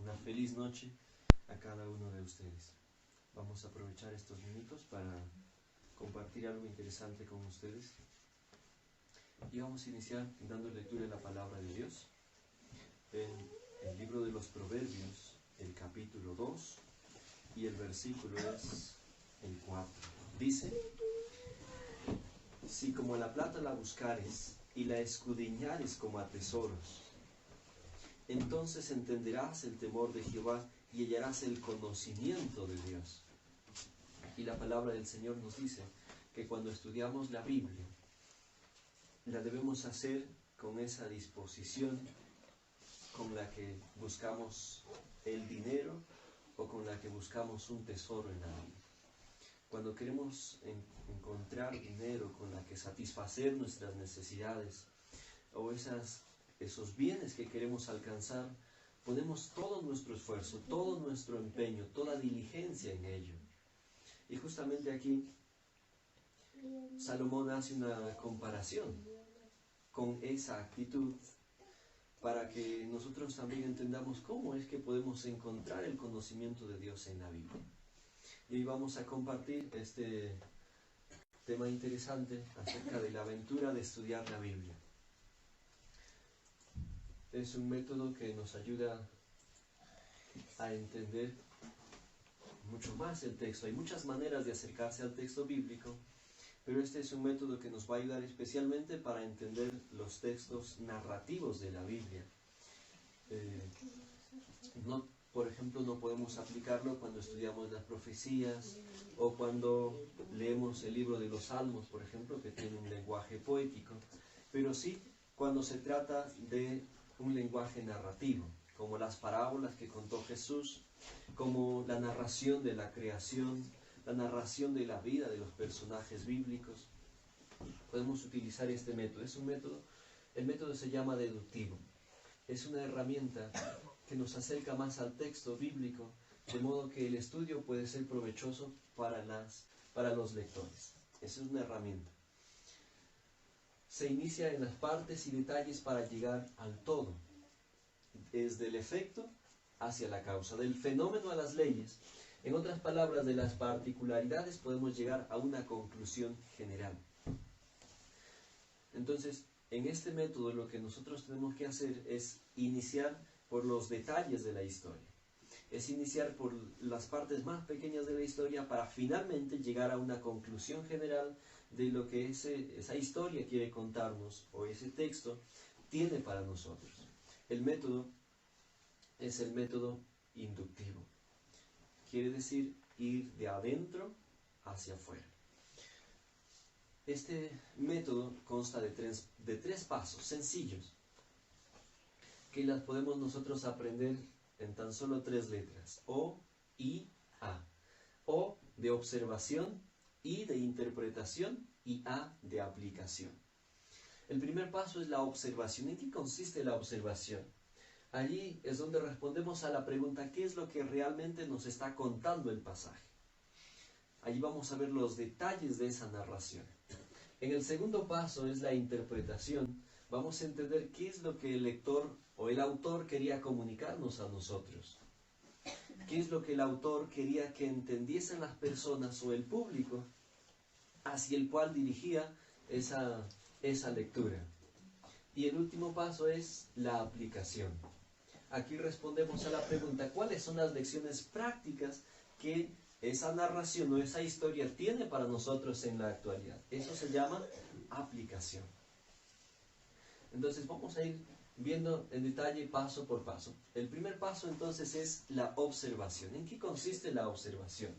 una feliz noche a cada uno de ustedes. Vamos a aprovechar estos minutos para compartir algo interesante con ustedes. Y vamos a iniciar dando lectura a la palabra de Dios en el libro de los Proverbios, el capítulo 2, y el versículo es el 4. Dice: si como la plata la buscares y la escudriñares como a tesoros, entonces entenderás el temor de Jehová y hallarás el conocimiento de Dios. Y la palabra del Señor nos dice que cuando estudiamos la Biblia, la debemos hacer con esa disposición con la que buscamos el dinero o con la que buscamos un tesoro en la vida. Cuando queremos encontrar dinero con la que satisfacer nuestras necesidades o esos bienes que queremos alcanzar, ponemos todo nuestro esfuerzo, todo nuestro empeño, toda diligencia en ello. Y justamente aquí Salomón hace una comparación con esa actitud para que nosotros también entendamos cómo es que podemos encontrar el conocimiento de Dios en la Biblia. Y hoy vamos a compartir este tema interesante acerca de la aventura de estudiar la Biblia. Es un método que nos ayuda a entender mucho más el texto. Hay muchas maneras de acercarse al texto bíblico, pero este es un método que nos va a ayudar especialmente para entender los textos narrativos de la Biblia. Por ejemplo, no podemos aplicarlo cuando estudiamos las profecías o cuando leemos el libro de los Salmos, por ejemplo, que tiene un lenguaje poético, pero sí cuando se trata de un lenguaje narrativo, como las parábolas que contó Jesús, como la narración de la creación, la narración de la vida de los personajes bíblicos. Podemos utilizar este método. El método se llama deductivo. Es una herramienta que nos acerca más al texto bíblico, de modo que el estudio puede ser provechoso para los lectores. Esa es una herramienta. Se inicia en las partes y detalles para llegar al todo, desde el efecto hacia la causa, del fenómeno a las leyes. En otras palabras, de las particularidades podemos llegar a una conclusión general. Entonces, en este método lo que nosotros tenemos que hacer es iniciar por los detalles de la historia. Es iniciar por las partes más pequeñas de la historia para finalmente llegar a una conclusión general de lo que esa historia quiere contarnos o ese texto tiene para nosotros. El método es el método inductivo. Quiere decir ir de adentro hacia afuera. Este método consta de tres pasos sencillos que las podemos nosotros aprender en tan solo 3 letras: O, I, A. O de observación, I de interpretación y A de aplicación. El primer paso es la observación. ¿En qué consiste la observación? Allí es donde respondemos a la pregunta: ¿qué es lo que realmente nos está contando el pasaje? Allí vamos a ver los detalles de esa narración. En el segundo paso es la interpretación. Vamos a entender qué es lo que el lector o el autor quería comunicarnos a nosotros. ¿Qué es lo que el autor quería que entendiesen las personas o el público hacia el cual dirigía esa lectura? Y el último paso es la aplicación. Aquí respondemos a la pregunta: ¿cuáles son las lecciones prácticas que esa narración o esa historia tiene para nosotros en la actualidad? Eso se llama aplicación. Entonces vamos a ir viendo en detalle paso por paso. El primer paso entonces es la observación. ¿En qué consiste la observación?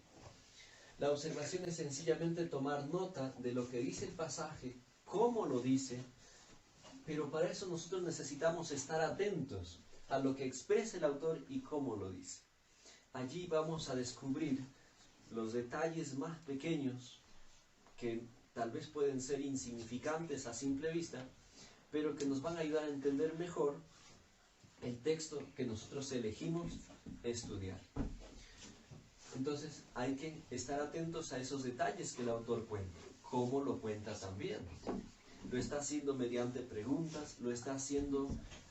La observación es sencillamente tomar nota de lo que dice el pasaje, cómo lo dice, pero para eso nosotros necesitamos estar atentos a lo que expresa el autor y cómo lo dice. Allí vamos a descubrir los detalles más pequeños que tal vez pueden ser insignificantes a simple vista, pero que nos van a ayudar a entender mejor el texto que nosotros elegimos estudiar. Entonces hay que estar atentos a esos detalles que el autor cuenta. ¿Cómo lo cuenta también? Lo está haciendo mediante preguntas, lo está haciendo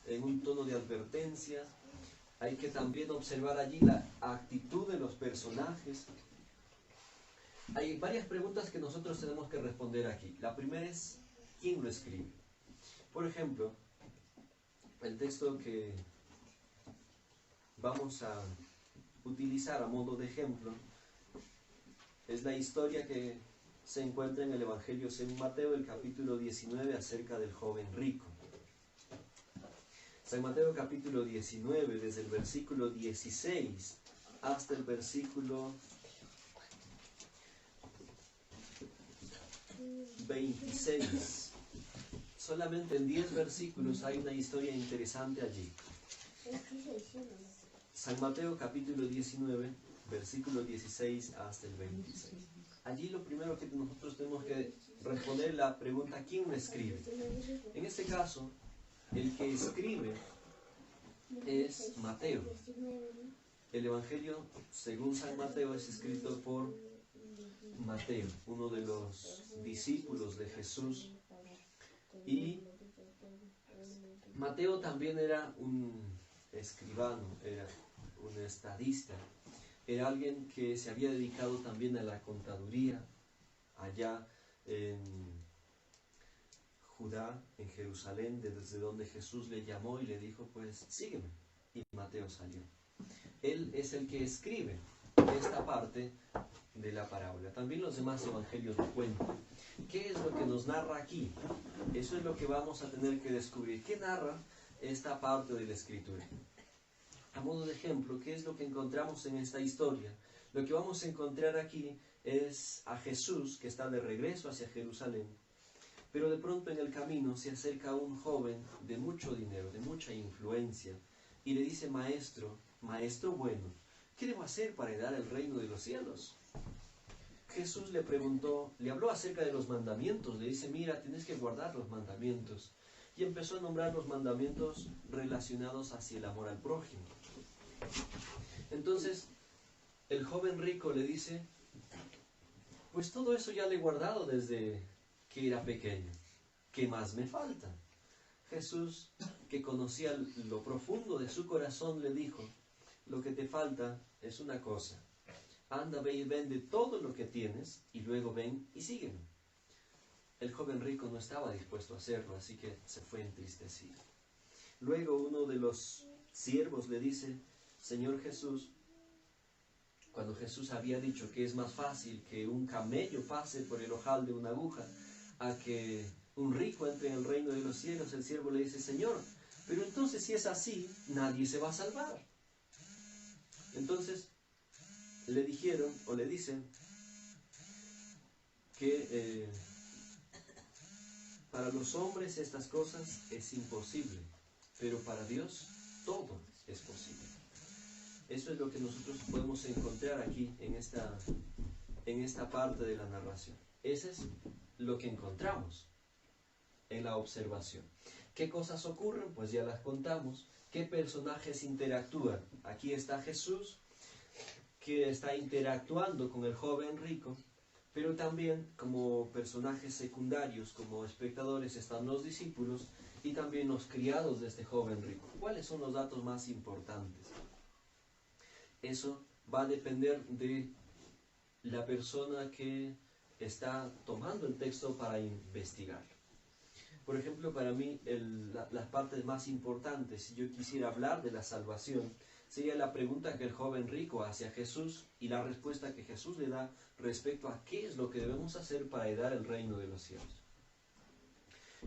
en un tono de advertencia. Hay que también observar allí la actitud de los personajes. Hay varias preguntas que nosotros tenemos que responder aquí. La primera es, ¿quién lo escribe? Por ejemplo, el texto que vamos a utilizar a modo de ejemplo es la historia que se encuentra en el Evangelio según Mateo, el capítulo 19, acerca del joven rico. San Mateo capítulo 19, desde el versículo 16 hasta el versículo 26. Solamente en 10 versículos hay una historia interesante allí. San Mateo capítulo 19, versículo 16 hasta el 26. Allí lo primero que nosotros tenemos que responder es la pregunta, ¿quién lo escribe? En este caso, el que escribe es Mateo. El Evangelio, según San Mateo, es escrito por Mateo, uno de los discípulos de Jesús. Y Mateo también era un escribano, era un estadista. Era alguien que se había dedicado también a la contaduría allá en Judá, en Jerusalén, desde donde Jesús le llamó y le dijo, pues sígueme. Y Mateo salió. Él es el que escribe esta parte de la parábola. También los demás evangelios lo cuentan. ¿Qué es lo que nos narra aquí? Eso es lo que vamos a tener que descubrir. ¿Qué narra esta parte de la Escritura? A modo de ejemplo, ¿qué es lo que encontramos en esta historia? Lo que vamos a encontrar aquí es a Jesús que está de regreso hacia Jerusalén, pero de pronto en el camino se acerca un joven de mucho dinero, de mucha influencia, y le dice, maestro bueno, ¿qué debo hacer para heredar el reino de los cielos? Jesús le preguntó, le habló acerca de los mandamientos, le dice, mira, tienes que guardar los mandamientos. Y empezó a nombrar los mandamientos relacionados hacia el amor al prójimo. Entonces, el joven rico le dice, pues todo eso ya lo he guardado desde que era pequeño. ¿Qué más me falta? Jesús, que conocía lo profundo de su corazón, le dijo, lo que te falta es una cosa. Anda, ve y vende todo lo que tienes y luego ven y sígueme. El joven rico no estaba dispuesto a hacerlo, así que se fue entristecido. Luego uno de los siervos le dice, Señor Jesús, cuando Jesús había dicho que es más fácil que un camello pase por el ojal de una aguja a que un rico entre en el reino de los cielos, el siervo le dice, Señor, pero entonces si es así, nadie se va a salvar. Entonces le dijeron o le dicen que para los hombres estas cosas es imposible, pero para Dios todo es posible. Eso es lo que nosotros podemos encontrar aquí en esta parte de la narración. Eso es lo que encontramos en la observación. ¿Qué cosas ocurren? Pues ya las contamos. ¿Qué personajes interactúan? Aquí está Jesús, que está interactuando con el joven rico, pero también como personajes secundarios, como espectadores, están los discípulos y también los criados de este joven rico. ¿Cuáles son los datos más importantes? Eso va a depender de la persona que está tomando el texto para investigar. Por ejemplo, para mí las partes más importantes, si yo quisiera hablar de la salvación, sería la pregunta que el joven rico hace a Jesús y la respuesta que Jesús le da respecto a qué es lo que debemos hacer para heredar el reino de los cielos.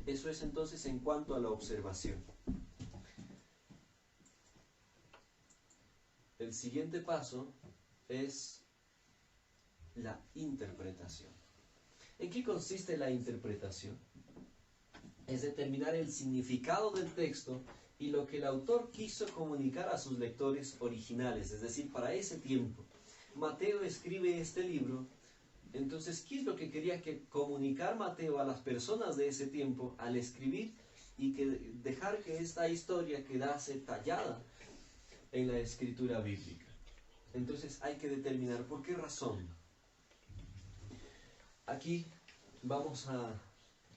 Eso es entonces en cuanto a la observación. El siguiente paso es la interpretación. ¿En qué consiste la interpretación? Es determinar el significado del texto y lo que el autor quiso comunicar a sus lectores originales, es decir, para ese tiempo. Mateo escribe este libro, entonces, ¿qué es lo que quería comunicar Mateo a las personas de ese tiempo al escribir y dejar que esta historia quedase tallada en la escritura bíblica? Entonces hay que determinar por qué razón. Aquí vamos a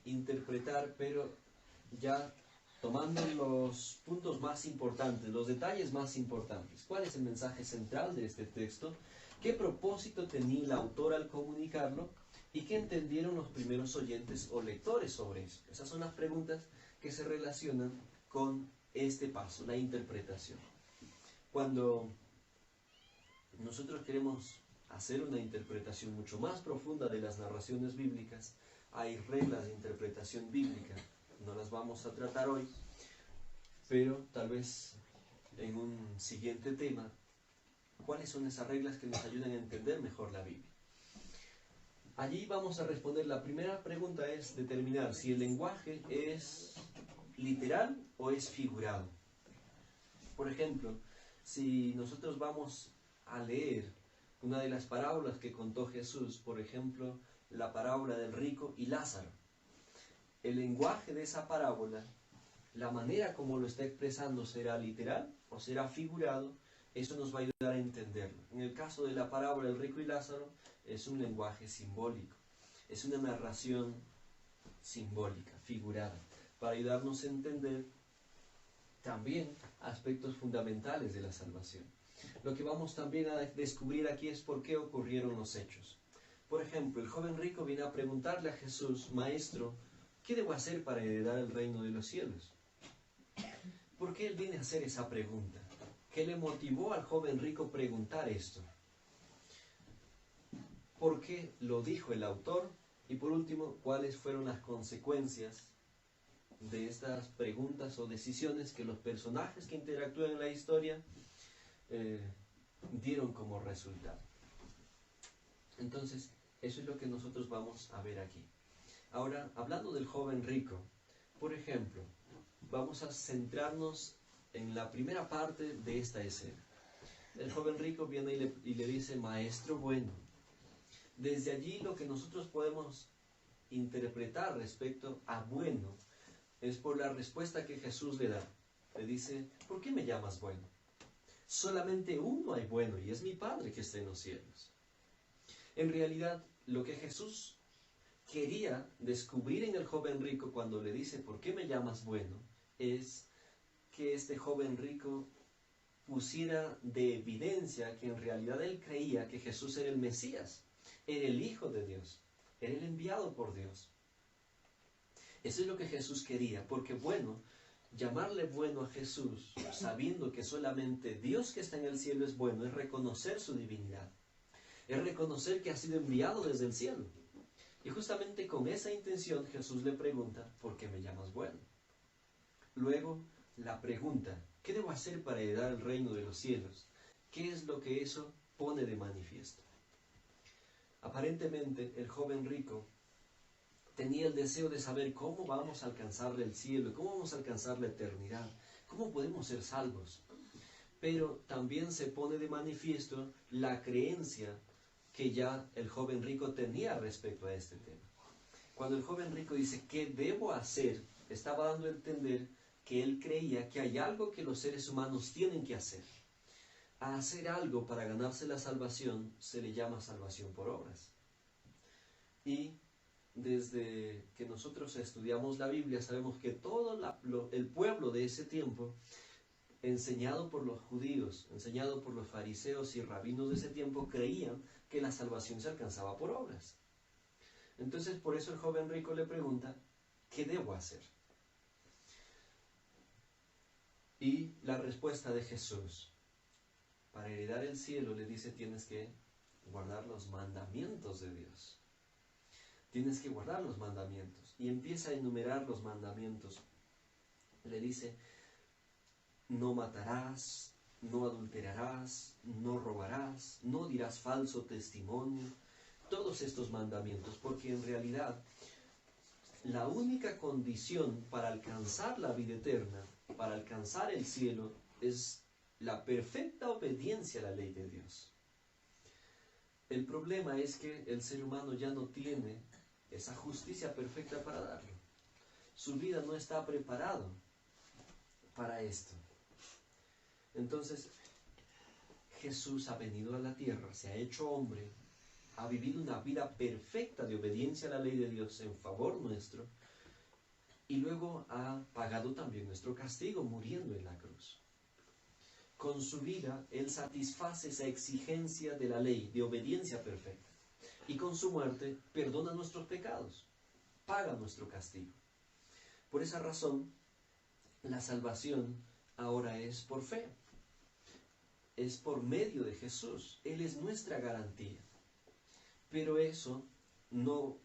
interpretar, pero ya tomando los puntos más importantes, los detalles más importantes. ¿Cuál es el mensaje central de este texto? ¿Qué propósito tenía el autor al comunicarlo? ¿Y qué entendieron los primeros oyentes o lectores sobre eso? Esas son las preguntas que se relacionan con este paso, la interpretación. Cuando nosotros queremos hacer una interpretación mucho más profunda de las narraciones bíblicas, hay reglas de interpretación bíblica. No las vamos a tratar hoy, pero tal vez en un siguiente tema, ¿cuáles son esas reglas que nos ayudan a entender mejor la Biblia? Allí vamos a responder, la primera pregunta es determinar si el lenguaje es literal o es figurado. Por ejemplo, si nosotros vamos a leer una de las parábolas que contó Jesús, por ejemplo, la parábola del rico y Lázaro, el lenguaje de esa parábola, la manera como lo está expresando, ¿será literal o será figurado? Eso nos va a ayudar a entenderlo. En el caso de la parábola del rico y Lázaro, es un lenguaje simbólico, es una narración simbólica, figurada, para ayudarnos a entender también aspectos fundamentales de la salvación. Lo que vamos también a descubrir aquí es por qué ocurrieron los hechos. Por ejemplo, el joven rico viene a preguntarle a Jesús: Maestro, ¿qué debo hacer para heredar el reino de los cielos? ¿Por qué él viene a hacer esa pregunta? ¿Qué le motivó al joven rico a preguntar esto? ¿Por qué lo dijo el autor? Y por último, ¿cuáles fueron las consecuencias de estas preguntas o decisiones que los personajes que interactúan en la historia dieron como resultado? Entonces, eso es lo que nosotros vamos a ver aquí. Ahora, hablando del joven rico, por ejemplo, vamos a centrarnos en la primera parte de esta escena. El joven rico viene y le dice: Maestro bueno. Desde allí lo que nosotros podemos interpretar respecto a bueno es por la respuesta que Jesús le da. Le dice: ¿por qué me llamas bueno? Solamente uno hay bueno, y es mi Padre que está en los cielos. En realidad, lo que Jesús quería descubrir en el joven rico cuando le dice: ¿por qué me llamas bueno?, es que este joven rico pusiera de evidencia que en realidad él creía que Jesús era el Mesías, era el Hijo de Dios, era el enviado por Dios. Eso es lo que Jesús quería, porque bueno, llamarle bueno a Jesús, sabiendo que solamente Dios que está en el cielo es bueno, es reconocer su divinidad, es reconocer que ha sido enviado desde el cielo. Y justamente con esa intención Jesús le pregunta: ¿por qué me llamas bueno? Luego la pregunta: ¿qué debo hacer para heredar el reino de los cielos? ¿Qué es lo que eso pone de manifiesto? Aparentemente el joven rico tenía el deseo de saber cómo vamos a alcanzar el cielo, cómo vamos a alcanzar la eternidad, cómo podemos ser salvos. Pero también se pone de manifiesto la creencia que ya el joven rico tenía respecto a este tema. Cuando el joven rico dice: ¿qué debo hacer?, estaba dando a entender que él creía que hay algo que los seres humanos tienen que hacer. A hacer algo para ganarse la salvación se le llama salvación por obras. Y desde que nosotros estudiamos la Biblia sabemos que todo el pueblo de ese tiempo, enseñado por los judíos, enseñado por los fariseos y rabinos de ese tiempo, creían que la salvación se alcanzaba por obras. Entonces, por eso el joven rico le pregunta: ¿qué debo hacer? Y la respuesta de Jesús: para heredar el cielo, le dice, tienes que guardar los mandamientos de Dios. Tienes que guardar los mandamientos. Y empieza a enumerar los mandamientos. Le dice: no matarás, no adulterarás, no robarás, no dirás falso testimonio. Todos estos mandamientos, porque en realidad la única condición para alcanzar la vida eterna, para alcanzar el cielo, es la perfecta obediencia a la ley de Dios. El problema es que el ser humano ya no tiene esa justicia perfecta para darlo. Su vida no está preparado para esto. Entonces, Jesús ha venido a la tierra, se ha hecho hombre, ha vivido una vida perfecta de obediencia a la ley de Dios en favor nuestro, y luego ha pagado también nuestro castigo muriendo en la cruz. Con su vida, Él satisface esa exigencia de la ley, de obediencia perfecta. Y con su muerte, perdona nuestros pecados, paga nuestro castigo. Por esa razón, la salvación ahora es por fe. Es por medio de Jesús. Él es nuestra garantía. Pero eso no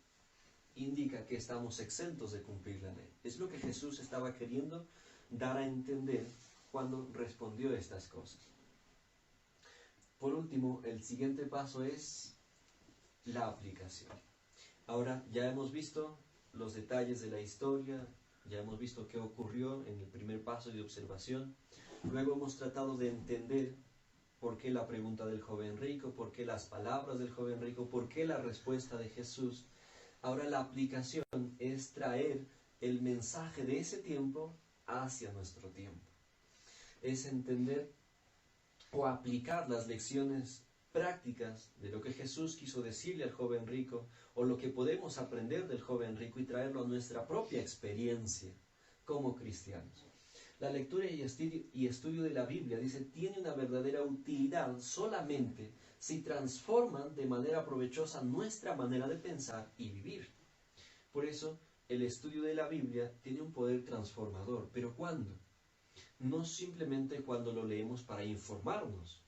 indica que estamos exentos de cumplir la ley. Es lo que Jesús estaba queriendo dar a entender cuando respondió a estas cosas. Por último, el siguiente paso es la aplicación. Ahora ya hemos visto los detalles de la historia, ya hemos visto qué ocurrió en el primer paso de observación. Luego hemos tratado de entender por qué la pregunta del joven rico, por qué las palabras del joven rico, por qué la respuesta de Jesús. Ahora la aplicación es traer el mensaje de ese tiempo hacia nuestro tiempo. Es entender o aplicar las lecciones prácticas de lo que Jesús quiso decirle al joven rico, o lo que podemos aprender del joven rico y traerlo a nuestra propia experiencia como cristianos. La lectura y estudio de la Biblia, dice, tiene una verdadera utilidad solamente si transforman de manera provechosa nuestra manera de pensar y vivir. Por eso, el estudio de la Biblia tiene un poder transformador. ¿Pero cuándo? No simplemente cuando lo leemos para informarnos,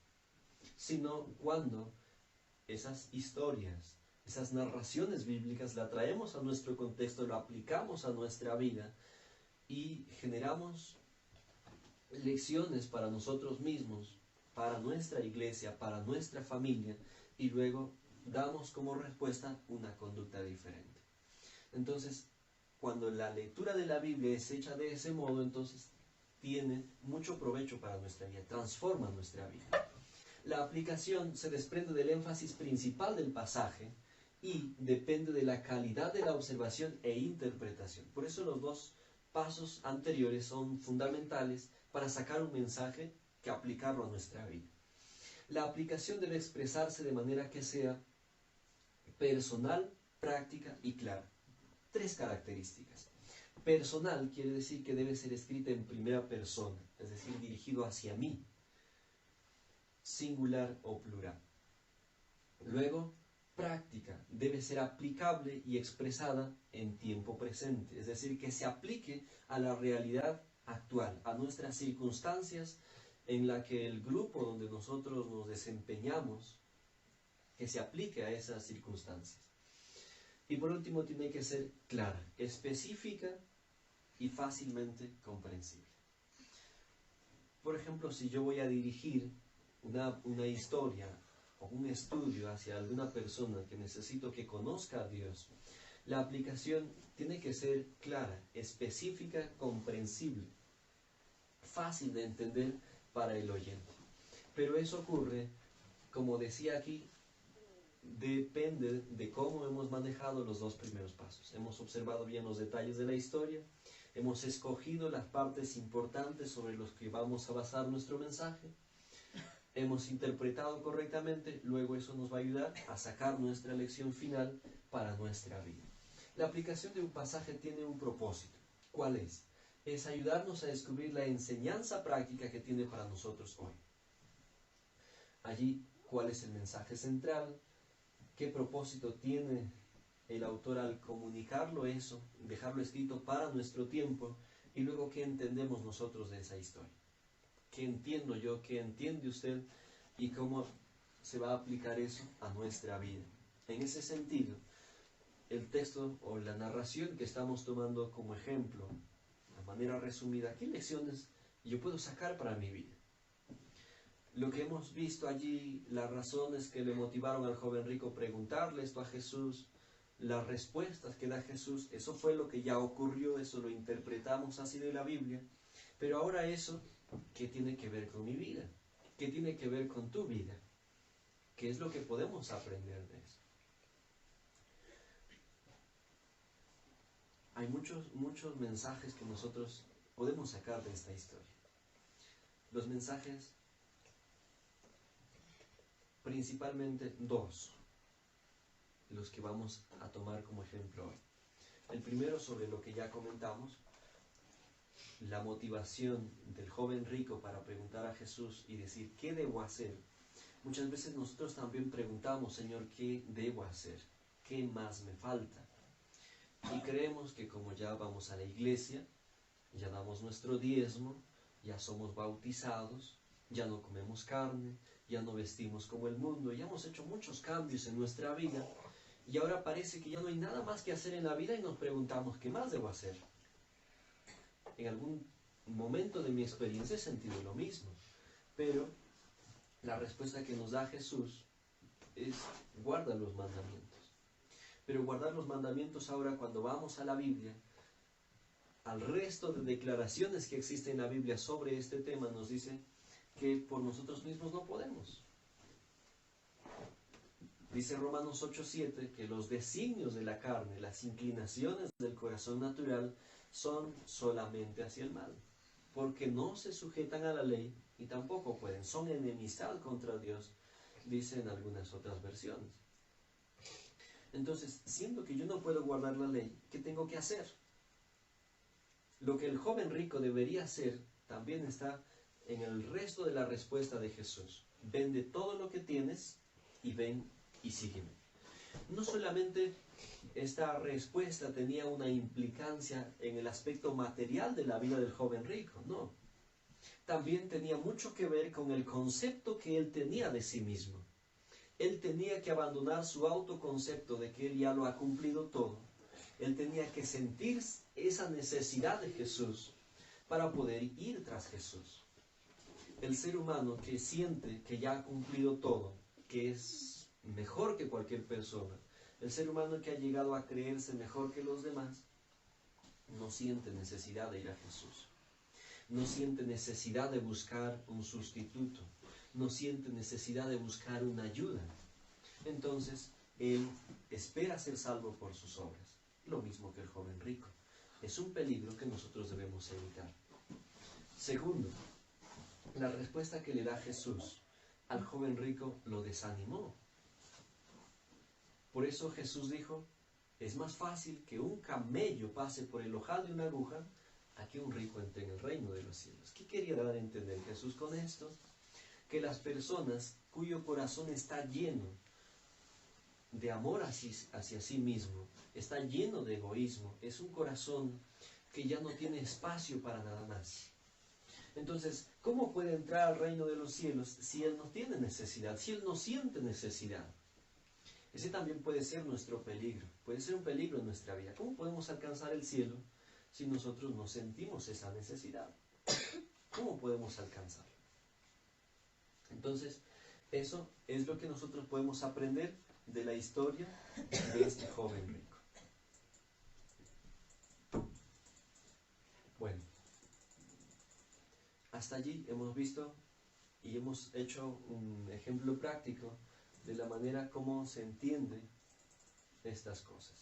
sino cuando esas historias, esas narraciones bíblicas la traemos a nuestro contexto, lo aplicamos a nuestra vida y generamos lecciones para nosotros mismos, para nuestra iglesia, para nuestra familia, y luego damos como respuesta una conducta diferente. Entonces, cuando la lectura de la Biblia es hecha de ese modo, entonces tiene mucho provecho para nuestra vida, transforma nuestra vida. La aplicación se desprende del énfasis principal del pasaje y depende de la calidad de la observación e interpretación. Por eso los dos pasos anteriores son fundamentales para sacar un mensaje que aplicarlo a nuestra vida. La aplicación debe expresarse de manera que sea personal, práctica y clara. 3 características. Personal quiere decir que debe ser escrita en primera persona, es decir, dirigido hacia mí, singular o plural. Luego, práctica debe ser aplicable y expresada en tiempo presente, es decir, que se aplique a la realidad actual, a nuestras circunstancias en la que el grupo donde nosotros nos desempeñamos, que se aplique a esas circunstancias. Y por último, tiene que ser clara, específica y fácilmente comprensible. Por ejemplo, si yo voy a dirigir una historia o un estudio hacia alguna persona que necesito que conozca a Dios, la aplicación tiene que ser clara, específica, comprensible, fácil de entender para el oyente. Pero eso ocurre, como decía aquí, depende de cómo hemos manejado los 2 primeros pasos. Hemos observado bien los detalles de la historia, hemos escogido las partes importantes sobre las que vamos a basar nuestro mensaje, hemos interpretado correctamente, luego eso nos va a ayudar a sacar nuestra lección final para nuestra vida. La aplicación de un pasaje tiene un propósito. ¿Cuál es? Es ayudarnos a descubrir la enseñanza práctica que tiene para nosotros hoy. Allí, ¿cuál es el mensaje central? ¿Qué propósito tiene el autor al comunicarlo eso, dejarlo escrito para nuestro tiempo? Y luego, ¿qué entendemos nosotros de esa historia? ¿Qué entiendo yo? ¿Qué entiende usted? ¿Y cómo se va a aplicar eso a nuestra vida? En ese sentido, el texto o la narración que estamos tomando como ejemplo, de manera resumida, ¿qué lecciones yo puedo sacar para mi vida? Lo que hemos visto allí, las razones que le motivaron al joven rico a preguntarle esto a Jesús, las respuestas que da Jesús, eso fue lo que ya ocurrió, eso lo interpretamos así de la Biblia. Pero ahora eso, ¿qué tiene que ver con mi vida? ¿Qué tiene que ver con tu vida? ¿Qué es lo que podemos aprender de eso? Hay muchos mensajes que nosotros podemos sacar de esta historia. Los mensajes, principalmente 2, los que vamos a tomar como ejemplo hoy. El primero sobre lo que ya comentamos, la motivación del joven rico para preguntar a Jesús y decir, ¿qué debo hacer? Muchas veces nosotros también preguntamos, Señor, ¿qué debo hacer? ¿Qué más me falta? Y creemos que como ya vamos a la iglesia, ya damos nuestro diezmo, ya somos bautizados, ya no comemos carne, ya no vestimos como el mundo, ya hemos hecho muchos cambios en nuestra vida y ahora parece que ya no hay nada más que hacer en la vida y nos preguntamos, ¿qué más debo hacer? En algún momento de mi experiencia he sentido lo mismo, pero la respuesta que nos da Jesús es guarda los mandamientos. Pero guardar los mandamientos ahora cuando vamos a la Biblia, al resto de declaraciones que existen en la Biblia sobre este tema, nos dice que por nosotros mismos no podemos. Dice Romanos 8:7 que los designios de la carne, las inclinaciones del corazón natural, son solamente hacia el mal, porque no se sujetan a la ley y tampoco pueden, son enemistad contra Dios, dicen algunas otras versiones. Entonces, siendo que yo no puedo guardar la ley, ¿qué tengo que hacer? Lo que el joven rico debería hacer también está en el resto de la respuesta de Jesús. Vende todo lo que tienes y ven y sígueme. No solamente esta respuesta tenía una implicancia en el aspecto material de la vida del joven rico, no. También tenía mucho que ver con el concepto que él tenía de sí mismo. Él tenía que abandonar su autoconcepto de que él ya lo ha cumplido todo. Él tenía que sentir esa necesidad de Jesús para poder ir tras Jesús. El ser humano que siente que ya ha cumplido todo, que es mejor que cualquier persona, el ser humano que ha llegado a creerse mejor que los demás, no siente necesidad de ir a Jesús. No siente necesidad de buscar un sustituto. No siente necesidad de buscar una ayuda. Entonces, él espera ser salvo por sus obras. Lo mismo que el joven rico. Es un peligro que nosotros debemos evitar. Segundo, la respuesta que le da Jesús al joven rico lo desanimó. Por eso Jesús dijo, es más fácil que un camello pase por el ojal de una aguja a que un rico entre en el reino de los cielos. ¿Qué quería dar a entender Jesús con esto? Que las personas cuyo corazón está lleno de amor hacia sí mismo, está lleno de egoísmo, es un corazón que ya no tiene espacio para nada más. Entonces, ¿cómo puede entrar al reino de los cielos si él no tiene necesidad, si él no siente necesidad? Ese también puede ser nuestro peligro, puede ser un peligro en nuestra vida. ¿Cómo podemos alcanzar el cielo si nosotros no sentimos esa necesidad? ¿Cómo podemos alcanzarlo? Entonces, eso es lo que nosotros podemos aprender de la historia de este joven rico. Bueno, hasta allí hemos visto y hemos hecho un ejemplo práctico de la manera como se entiende estas cosas.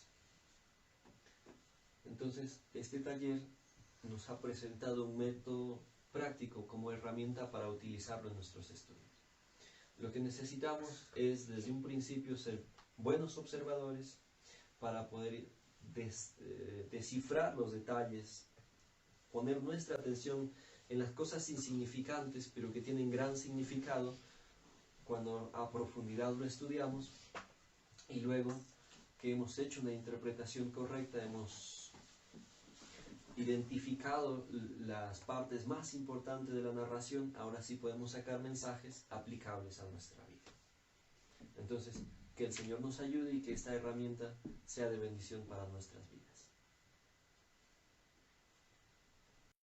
Entonces, este taller nos ha presentado un método práctico como herramienta para utilizarlo en nuestros estudios. Lo que necesitamos es desde un principio ser buenos observadores para poder descifrar los detalles, poner nuestra atención en las cosas insignificantes pero que tienen gran significado cuando a profundidad lo estudiamos, y luego que hemos hecho una interpretación correcta, hemos identificado las partes más importantes de la narración, ahora sí podemos sacar mensajes aplicables a nuestra vida. Entonces, que el Señor nos ayude y que esta herramienta sea de bendición para nuestras vidas.